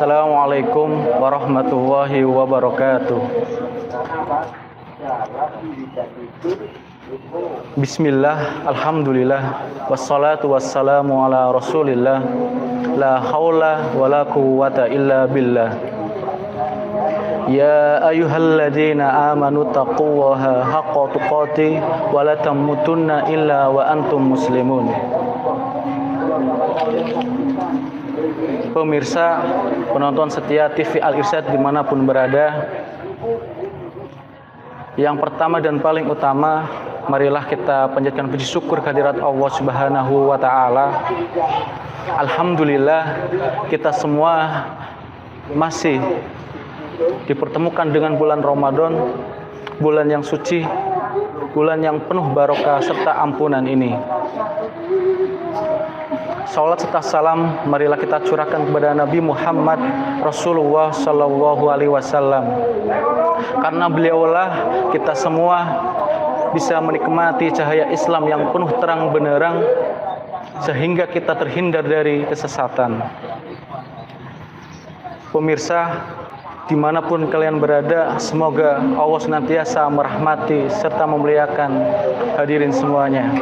Assalamualaikum warahmatullahi wabarakatuh. Bismillah, alhamdulillah, wassalatu wassalamu ala rasulillah, la hawla wa la quwwata illa billah. Ya ayyuhalladzina amanu taqullaha haqqa tuqatih wa la tamutunna illa wa antum muslimun. Pemirsa, penonton setia TV Al-Irsyad dimanapun berada, yang pertama dan paling utama, marilah kita panjatkan puji syukur kehadirat Allah Subhanahu wa Ta'ala. Alhamdulillah, kita semua masih dipertemukan dengan bulan Ramadan, bulan yang suci, bulan yang penuh barokah serta ampunan ini. Salat serta salam marilah kita curahkan kepada Nabi Muhammad Rasulullah Sallallahu Alaihi Wasallam. Karena beliaulah kita semua bisa menikmati cahaya Islam yang penuh terang benderang, sehingga kita terhindar dari kesesatan. Pemirsa, dimanapun kalian berada, semoga Allah senantiasa merahmati serta memuliakan hadirin semuanya.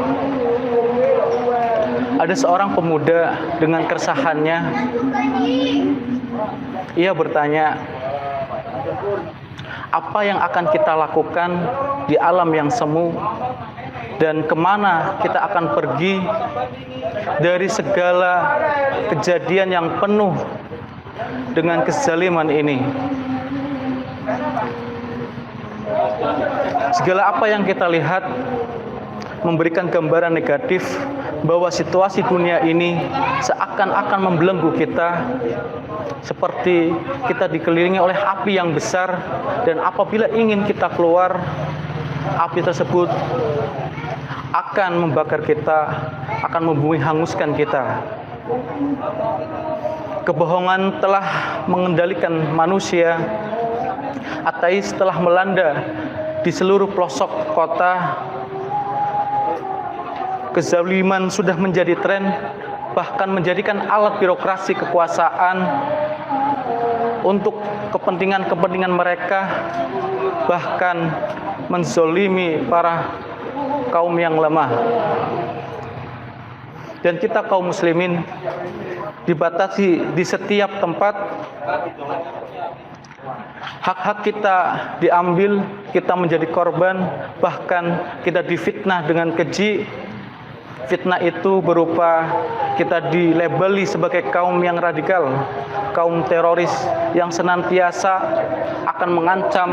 Ada seorang pemuda dengan keresahannya. Ia bertanya, apa yang akan kita lakukan di alam yang semu, dan kemana kita akan pergi dari segala kejadian yang penuh dengan kezaliman ini. Segala apa yang kita lihat memberikan gambaran negatif bahwa situasi dunia ini seakan-akan membelenggu kita, seperti kita dikelilingi oleh api yang besar, dan apabila ingin kita keluar, api tersebut akan membakar kita, akan membumi hanguskan kita. Kebohongan telah mengendalikan manusia, ateis telah melanda di seluruh pelosok kota. Kezaliman sudah menjadi tren, bahkan menjadikan alat birokrasi kekuasaan untuk kepentingan-kepentingan mereka, bahkan menzolimi para kaum yang lemah. Dan kita kaum muslimin dibatasi di setiap tempat, hak-hak kita diambil, kita menjadi korban, bahkan kita difitnah dengan keji. Fitnah itu berupa kita dilabeli sebagai kaum yang radikal, kaum teroris yang senantiasa akan mengancam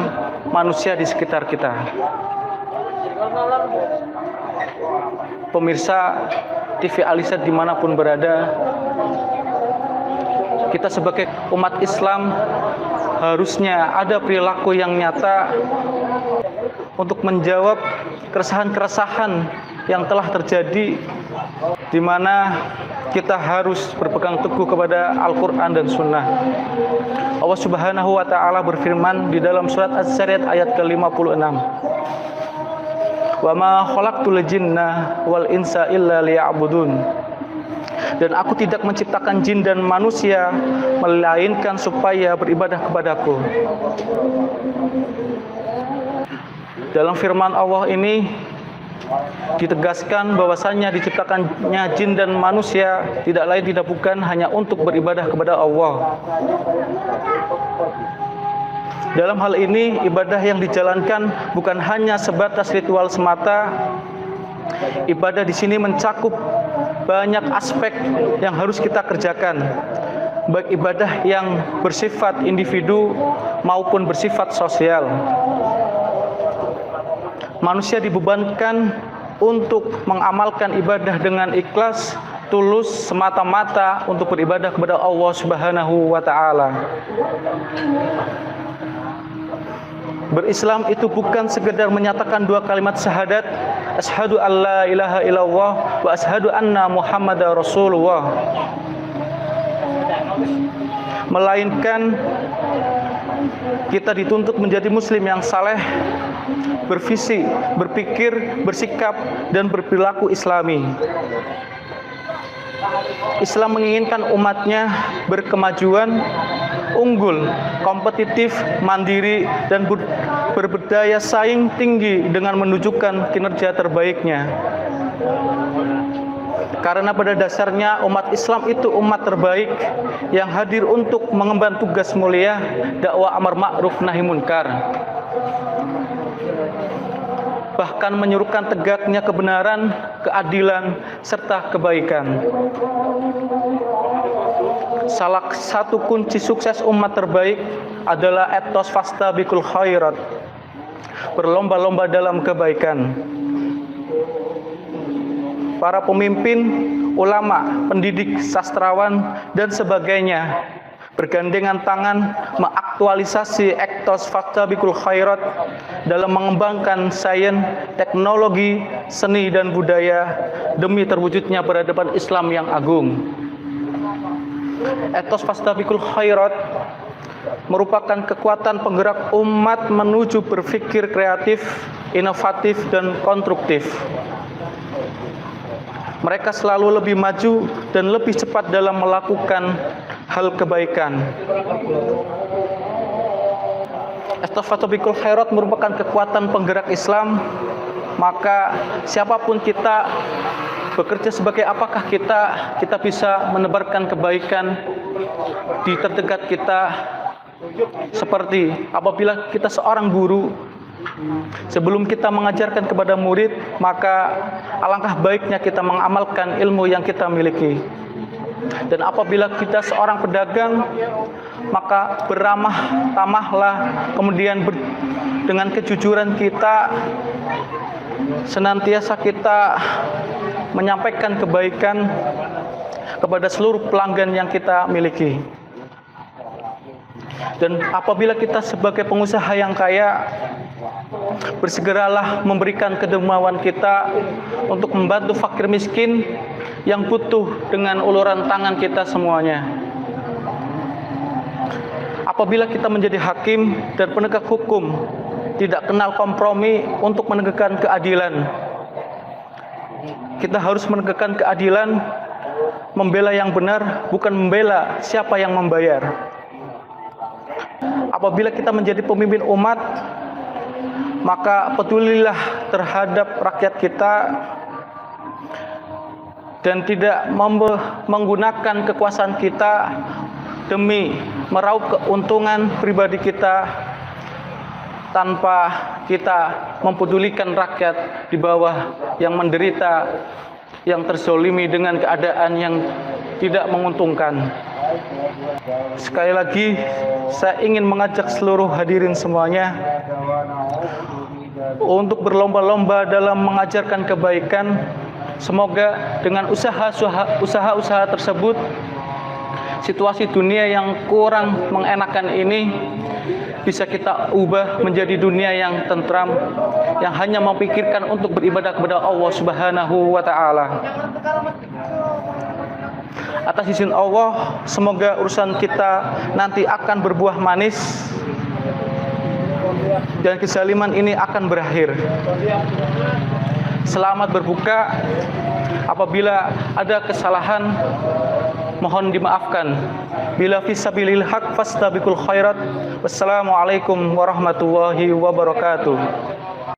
manusia di sekitar kita. Pemirsa TV Al-Irsyad dimanapun berada, kita sebagai umat Islam harusnya ada perilaku yang nyata untuk menjawab keresahan-keresahan yang telah terjadi, di mana kita harus berpegang teguh kepada Al-Quran dan Sunnah. Allah Subhanahu wa Ta'ala berfirman di dalam surat Az-Zariyat ayat ke-56, "Wa ma khalaqtul jinna wal insa illa liya'budun." Dan aku tidak menciptakan jin dan manusia melainkan supaya beribadah kepadaku. Dalam firman Allah ini ditegaskan bahwasannya diciptakannya jin dan manusia tidak lain tidak bukan hanya untuk beribadah kepada Allah. Dalam hal ini, ibadah yang dijalankan bukan hanya sebatas ritual semata. Ibadah di sini mencakup banyak aspek yang harus kita kerjakan, baik ibadah yang bersifat individu maupun bersifat sosial. Manusia dibebankan untuk mengamalkan ibadah dengan ikhlas, tulus, semata-mata untuk beribadah kepada Allah Subhanahu wa Ta'ala. Berislam itu bukan sekedar menyatakan dua kalimat syahadat, asyhadu alla ilaha illallah wa asyhadu anna muhammadar rasulullah, melainkan kita dituntut menjadi muslim yang saleh, bervisi, berpikir, bersikap, dan berperilaku islami. Islam menginginkan umatnya berkemajuan, unggul, kompetitif, mandiri, dan berberdaya saing tinggi dengan menunjukkan kinerja terbaiknya. Karena pada dasarnya umat Islam itu umat terbaik yang hadir untuk mengemban tugas mulia dakwah amar ma'ruf nahi munkar, bahkan menyerukan tegaknya kebenaran, keadilan, serta kebaikan. Salah satu kunci sukses umat terbaik adalah etos fastabiqul khairat, berlomba-lomba dalam kebaikan. Para pemimpin, ulama, pendidik, sastrawan, dan sebagainya bergandengan tangan mengaktualisasi etos fastabiqul khairat dalam mengembangkan sains, teknologi, seni, dan budaya demi terwujudnya peradaban Islam yang agung. Etos fastabiqul khairat merupakan kekuatan penggerak umat menuju berpikir kreatif, inovatif, dan konstruktif. Mereka selalu lebih maju dan lebih cepat dalam melakukan hal kebaikan. Etos fastabiqul khairat merupakan kekuatan penggerak Islam, maka siapapun kita, bekerja sebagai apakah kita bisa menebarkan kebaikan di terdekat kita. Seperti apabila kita seorang guru, sebelum kita mengajarkan kepada murid, maka alangkah baiknya kita mengamalkan ilmu yang kita miliki. Dan apabila kita seorang pedagang, maka beramah tamahlah, kemudian dengan kejujuran kita senantiasa kita menyampaikan kebaikan kepada seluruh pelanggan yang kita miliki. Dan apabila kita sebagai pengusaha yang kaya, bersegeralah memberikan kedermawan kita untuk membantu fakir miskin yang butuh dengan uluran tangan kita semuanya. Apabila kita menjadi hakim dan penegak hukum, tidak kenal kompromi untuk menegakkan keadilan. Kita harus menegakkan keadilan, membela yang benar, bukan membela siapa yang membayar. Apabila kita menjadi pemimpin umat, maka pedulilah terhadap rakyat kita dan tidak menggunakan kekuasaan kita demi meraup keuntungan pribadi kita tanpa kita mempedulikan rakyat di bawah yang menderita, yang terzolimi dengan keadaan yang tidak menguntungkan. Sekali lagi, saya ingin mengajak seluruh hadirin semuanya untuk berlomba-lomba dalam mengajarkan kebaikan. Semoga dengan usaha-usaha tersebut, situasi dunia yang kurang mengenakan ini bisa kita ubah menjadi dunia yang tentram, yang hanya memikirkan untuk beribadah kepada Allah Subhanahu wa Ta'ala. Atas izin Allah, semoga urusan kita nanti akan berbuah manis dan kezaliman ini akan berakhir. Selamat berbuka. Apabila ada kesalahan, mohon dimaafkan. Bila fisabilil haq fastabiqul khairat. Wassalamualaikum warahmatullahi wabarakatuh.